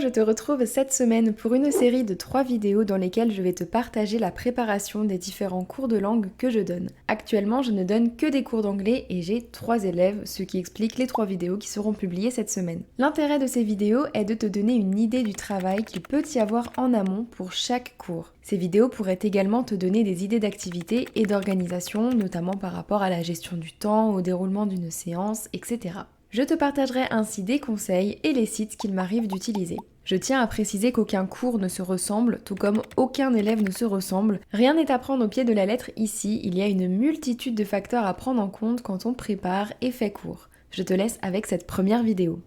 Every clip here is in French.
je te retrouve cette semaine pour une série de 3 vidéos dans lesquelles je vais te partager la préparation des différents cours de langue que je donne. Actuellement, je ne donne que des cours d'anglais et j'ai 3 élèves, ce qui explique les 3 vidéos qui seront publiées cette semaine. L'intérêt de ces vidéos est de te donner une idée du travail qu'il peut y avoir en amont pour chaque cours. Ces vidéos pourraient également te donner des idées d'activités et d'organisation, notamment par rapport à la gestion du temps, au déroulement d'une séance, etc. Je te partagerai ainsi des conseils et les sites qu'il m'arrive d'utiliser. Je tiens à préciser qu'aucun cours ne se ressemble, tout comme aucun élève ne se ressemble. Rien n'est à prendre au pied de la lettre ici, il y a une multitude de facteurs à prendre en compte quand on prépare et fait cours. Je te laisse avec cette première vidéo.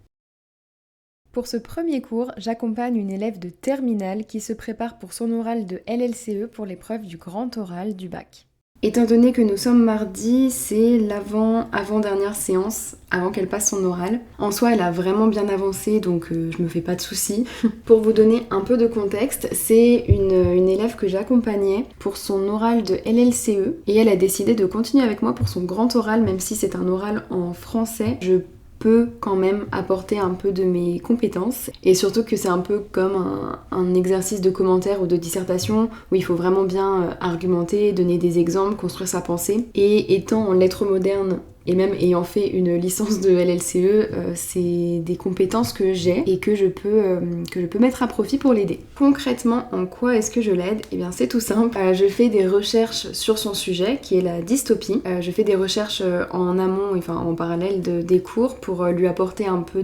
Pour ce premier cours, j'accompagne une élève de terminale qui se prépare pour son oral de LLCE pour l'épreuve du grand oral du bac. Étant donné que nous sommes mardi, c'est l'avant-dernière séance, avant qu'elle passe son oral. En soi, elle a vraiment bien avancé, donc je me fais pas de soucis. Pour vous donner un peu de contexte, c'est une élève que j'accompagnais pour son oral de LLCE, et elle a décidé de continuer avec moi pour son grand oral, même si c'est un oral en français. Je peux quand même apporter un peu de mes compétences et surtout que c'est un peu comme un exercice de commentaire ou de dissertation où il faut vraiment bien argumenter, donner des exemples, construire sa pensée. Et étant en lettres modernes et même ayant fait une licence de LLCE, c'est des compétences que j'ai et que je peux mettre à profit pour l'aider. Concrètement, en quoi est-ce que je l'aide ? Eh bien c'est tout simple. Je fais des recherches sur son sujet, qui est la dystopie. Je fais des recherches en amont, enfin en parallèle des cours pour lui apporter un peu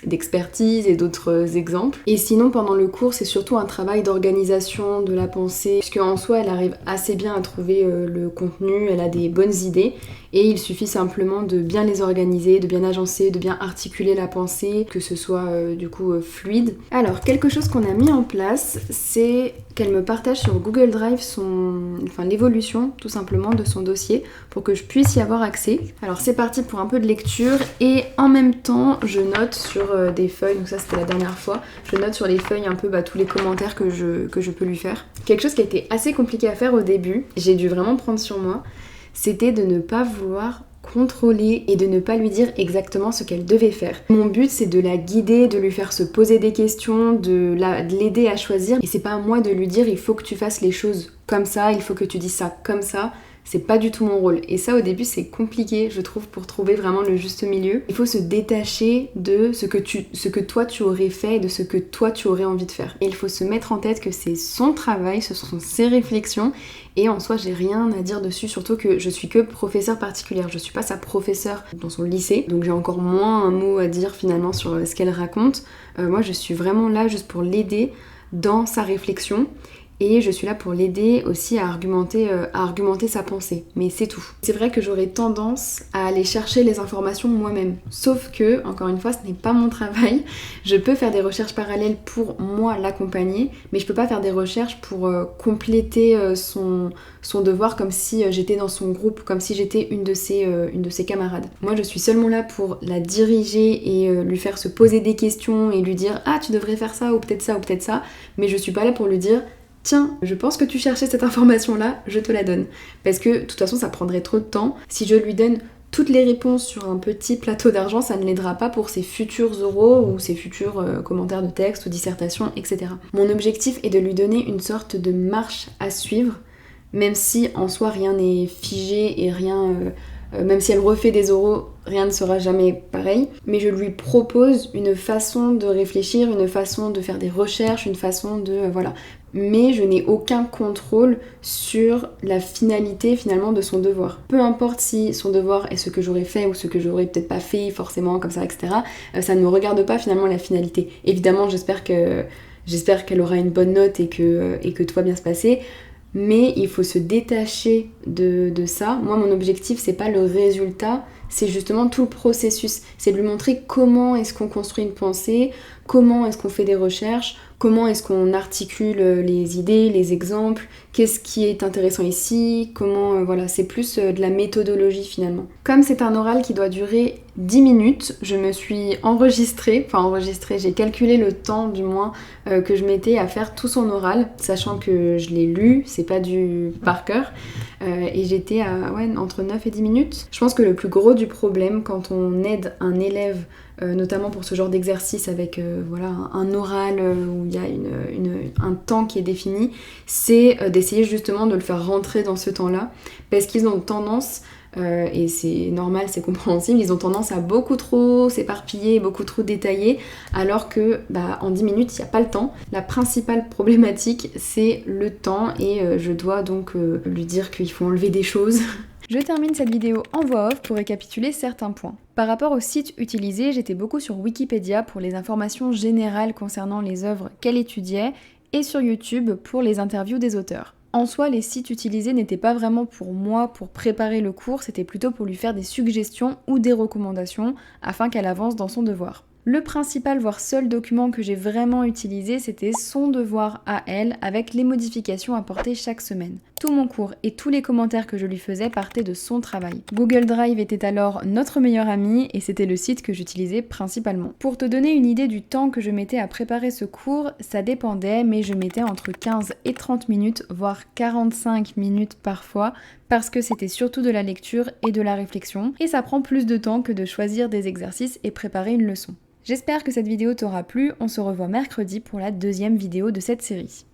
d'expertise et d'autres exemples. Et sinon, pendant le cours, c'est surtout un travail d'organisation de la pensée, puisque en soi, elle arrive assez bien à trouver le contenu, elle a des bonnes idées, et il suffit simplement de bien les organiser, de bien agencer, de bien articuler la pensée, que ce soit fluide. Alors, quelque chose qu'on a mis en place, c'est qu'elle me partage sur Google Drive l'évolution, tout simplement, de son dossier, pour que je puisse y avoir accès. Alors, c'est parti pour un peu de lecture, et en même temps, je note sur des feuilles, donc ça c'était la dernière fois, je note sur les feuilles un peu tous les commentaires que je peux lui faire. Quelque chose qui a été assez compliqué à faire au début, j'ai dû vraiment prendre sur moi, c'était de ne pas vouloir contrôler et de ne pas lui dire exactement ce qu'elle devait faire. Mon but c'est de la guider, de lui faire se poser des questions, de l'aider à choisir, et c'est pas à moi de lui dire il faut que tu fasses les choses comme ça, il faut que tu dises ça comme ça. C'est pas du tout mon rôle. Et ça, au début, c'est compliqué, je trouve, pour trouver vraiment le juste milieu. Il faut se détacher de ce que toi tu aurais fait, de ce que toi tu aurais envie de faire. Et il faut se mettre en tête que c'est son travail, ce sont ses réflexions. Et en soi, j'ai rien à dire dessus, surtout que je suis que professeure particulière. Je suis pas sa professeure dans son lycée. Donc j'ai encore moins un mot à dire finalement sur ce qu'elle raconte. Moi, je suis vraiment là juste pour l'aider dans sa réflexion. Et je suis là pour l'aider aussi à argumenter sa pensée. Mais c'est tout. C'est vrai que j'aurais tendance à aller chercher les informations moi-même. Sauf que, encore une fois, ce n'est pas mon travail. Je peux faire des recherches parallèles pour moi l'accompagner, mais je peux pas faire des recherches pour compléter son devoir comme si j'étais dans son groupe, comme si j'étais une de ses camarades. Moi, je suis seulement là pour la diriger et lui faire se poser des questions et lui dire « Ah, tu devrais faire ça, ou peut-être ça, ou peut-être ça », mais je suis pas là pour lui dire « Tiens, je pense que tu cherchais cette information-là, je te la donne. » Parce que, de toute façon, ça prendrait trop de temps. Si je lui donne toutes les réponses sur un petit plateau d'argent, ça ne l'aidera pas pour ses futurs oraux ou ses futurs commentaires de texte ou dissertations, etc. Mon objectif est de lui donner une sorte de marche à suivre, même si en soi rien n'est figé et rien... même si elle refait des oraux, rien ne sera jamais pareil. Mais je lui propose une façon de réfléchir, une façon de faire des recherches, une façon de... voilà. Mais je n'ai aucun contrôle sur la finalité finalement de son devoir. Peu importe si son devoir est ce que j'aurais fait ou ce que j'aurais peut-être pas fait forcément comme ça, etc. Ça ne me regarde pas finalement la finalité. Évidemment, j'espère qu'elle aura une bonne note et que tout va bien se passer. Mais il faut se détacher de ça. Moi, mon objectif, c'est pas le résultat, c'est justement tout le processus. C'est de lui montrer comment est-ce qu'on construit une pensée, comment est-ce qu'on fait des recherches, comment est-ce qu'on articule les idées, les exemples, qu'est-ce qui est intéressant ici, comment... voilà, c'est plus de la méthodologie finalement. Comme c'est un oral qui doit durer 10 minutes, je me suis enregistrée, j'ai calculé le temps du moins que je mettais à faire tout son oral, sachant que je l'ai lu, c'est pas du par cœur, et j'étais à entre 9 et 10 minutes. Je pense que le plus gros du problème quand on aide un élève notamment pour ce genre d'exercice avec voilà, un oral où il y a un temps qui est défini, c'est d'essayer justement de le faire rentrer dans ce temps-là, parce qu'ils ont tendance, et c'est normal, c'est compréhensible, ils ont tendance à beaucoup trop s'éparpiller, beaucoup trop détailler, alors que en 10 minutes, il n'y a pas le temps. La principale problématique, c'est le temps, et je dois donc lui dire qu'il faut enlever des choses. Je termine cette vidéo en voix off pour récapituler certains points. Par rapport au site utilisé, j'étais beaucoup sur Wikipédia pour les informations générales concernant les œuvres qu'elle étudiait, et sur YouTube pour les interviews des auteurs. En soi, les sites utilisés n'étaient pas vraiment pour moi pour préparer le cours, c'était plutôt pour lui faire des suggestions ou des recommandations afin qu'elle avance dans son devoir. Le principal, voire seul document que j'ai vraiment utilisé, c'était son devoir à elle, avec les modifications apportées chaque semaine. Tout mon cours et tous les commentaires que je lui faisais partaient de son travail. Google Drive était alors notre meilleur ami et c'était le site que j'utilisais principalement. Pour te donner une idée du temps que je mettais à préparer ce cours, ça dépendait, mais je mettais entre 15 et 30 minutes, voire 45 minutes parfois, parce que c'était surtout de la lecture et de la réflexion, et ça prend plus de temps que de choisir des exercices et préparer une leçon. J'espère que cette vidéo t'aura plu, on se revoit mercredi pour la deuxième vidéo de cette série.